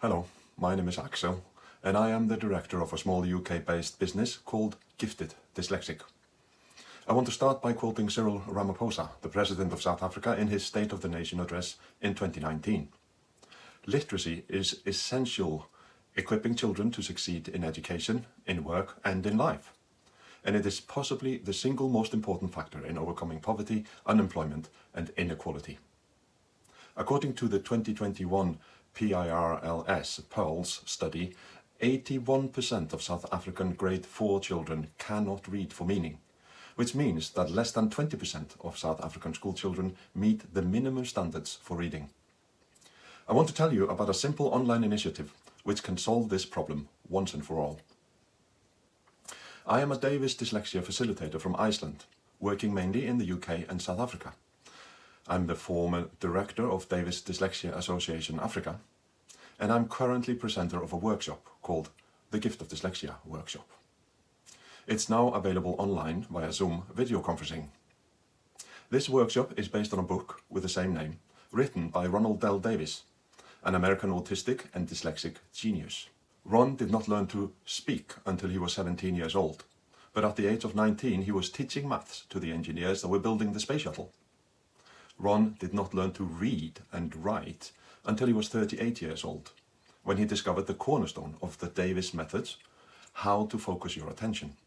Hello, my name is Axel, and I am the director of a small UK-based business called Gifted Dyslexic. I want to start by quoting Cyril Ramaphosa, the President of South Africa, in his State of the Nation address in 2019. Literacy is essential, equipping children to succeed in education, in work and in life. And it is possibly the single most important factor in overcoming poverty, unemployment and inequality. According to the 2021 PIRLS Pearls study, 81% of South African grade 4 children cannot read for meaning, which means that less than 20% of South African school children meet the minimum standards for reading. I want to tell you about a simple online initiative which can solve this problem once and for all. I am a Davis Dyslexia facilitator from Iceland, working mainly in the UK and South Africa. I'm the former director of Davis Dyslexia Association Africa, and I'm currently presenter of a workshop called the Gift of Dyslexia Workshop. It's now available online via Zoom video conferencing. This workshop is based on a book with the same name, written by Ronald Del Davis, an American autistic and dyslexic genius. Ron did not learn to speak until he was 17 years old, but at the age of 19 he was teaching maths to the engineers that were building the space shuttle. Ron did not learn to read and write until he was 38 years old, when he discovered the cornerstone of the Davis methods, how to focus your attention.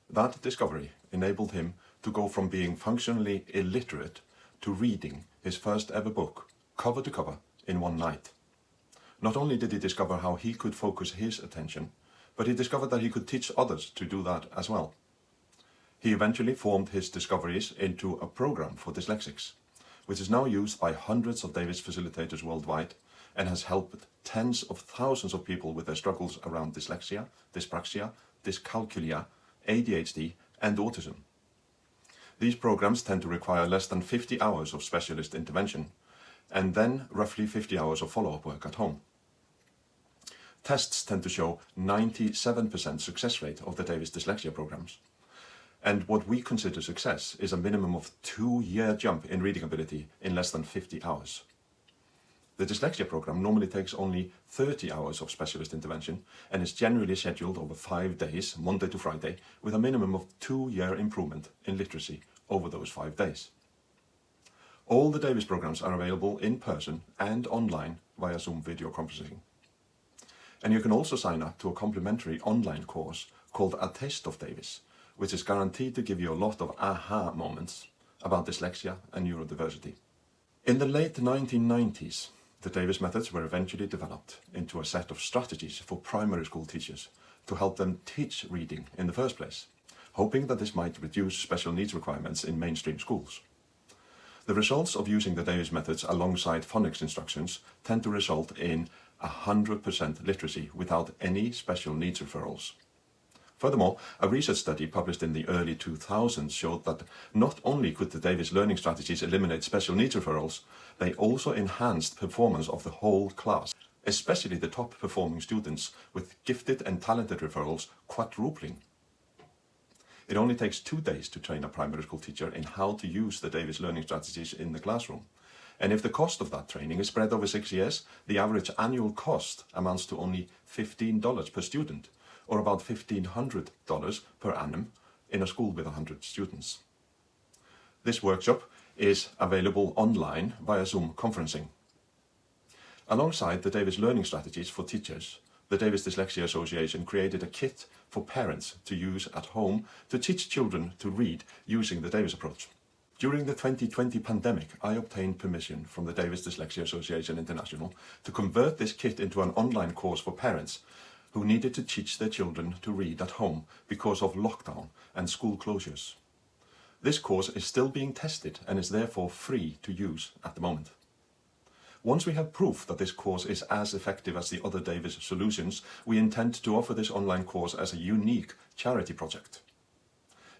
That discovery enabled him to go from being functionally illiterate to reading his first ever book, cover to cover, in one night. Not only did he discover how he could focus his attention, but he discovered that he could teach others to do that as well. He eventually formed his discoveries into a program for dyslexics, which is now used by hundreds of Davis facilitators worldwide and has helped tens of thousands of people with their struggles around dyslexia, dyspraxia, dyscalculia, ADHD and autism. These programs tend to require less than 50 hours of specialist intervention and then roughly 50 hours of follow-up work at home. Tests tend to show 97% success rate of the Davis Dyslexia programs. And what we consider success is a minimum of 2-year jump in reading ability in less than 50 hours. The dyslexia program normally takes only 30 hours of specialist intervention and is generally scheduled over 5 days, Monday to Friday, with a minimum of 2-year improvement in literacy over those 5 days. All the Davis programs are available in person and online via Zoom video conferencing. And you can also sign up to a complimentary online course called A Taste of Davis, which is guaranteed to give you a lot of aha moments about dyslexia and neurodiversity. In the late 1990s, the Davis methods were eventually developed into a set of strategies for primary school teachers to help them teach reading in the first place, hoping that this might reduce special needs requirements in mainstream schools. The results of using the Davis methods alongside phonics instructions tend to result in 100% literacy without any special needs referrals. Furthermore, a research study published in the early 2000s showed that not only could the Davis learning strategies eliminate special needs referrals, they also enhanced performance of the whole class, especially the top performing students, with gifted and talented referrals quadrupling. It only takes 2 days to train a primary school teacher in how to use the Davis learning strategies in the classroom. And if the cost of that training is spread over 6 years, the average annual cost amounts to only $15 per student, or about $1,500 per annum in a school with 100 students. This workshop is available online via Zoom conferencing. Alongside the Davis learning strategies for teachers, the Davis Dyslexia Association created a kit for parents to use at home to teach children to read using the Davis approach. During the 2020 pandemic, I obtained permission from the Davis Dyslexia Association International to convert this kit into an online course for parents who needed to teach their children to read at home because of lockdown and school closures. This course is still being tested and is therefore free to use at the moment. Once we have proof that this course is as effective as the other Davis solutions, we intend to offer this online course as a unique charity project.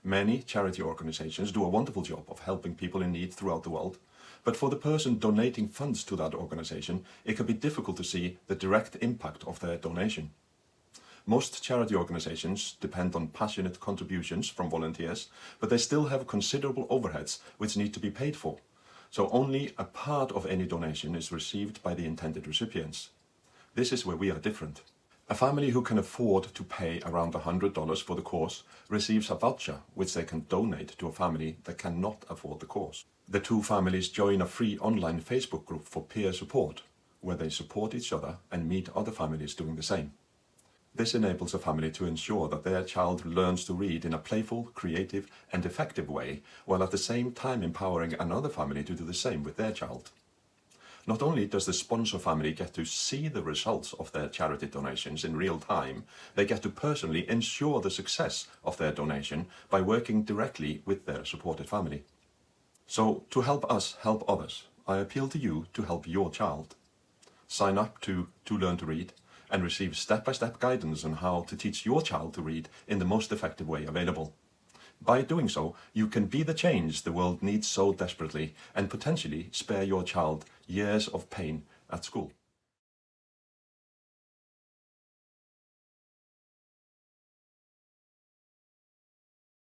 Many charity organizations do a wonderful job of helping people in need throughout the world, but for the person donating funds to that organization, it can be difficult to see the direct impact of their donation. Most charity organizations depend on passionate contributions from volunteers, but they still have considerable overheads which need to be paid for. So only a part of any donation is received by the intended recipients. This is where we are different. A family who can afford to pay around $100 for the course receives a voucher which they can donate to a family that cannot afford the course. The two families join a free online Facebook group for peer support, where they support each other and meet other families doing the same. This enables a family to ensure that their child learns to read in a playful, creative, and effective way, while at the same time empowering another family to do the same with their child. Not only does the sponsor family get to see the results of their charity donations in real time, they get to personally ensure the success of their donation by working directly with their supported family. So, to help us help others, I appeal to you to help your child. Sign up to 2LearnToRead and receive step-by-step guidance on how to teach your child to read in the most effective way available. By doing so, you can be the change the world needs so desperately and potentially spare your child years of pain at school.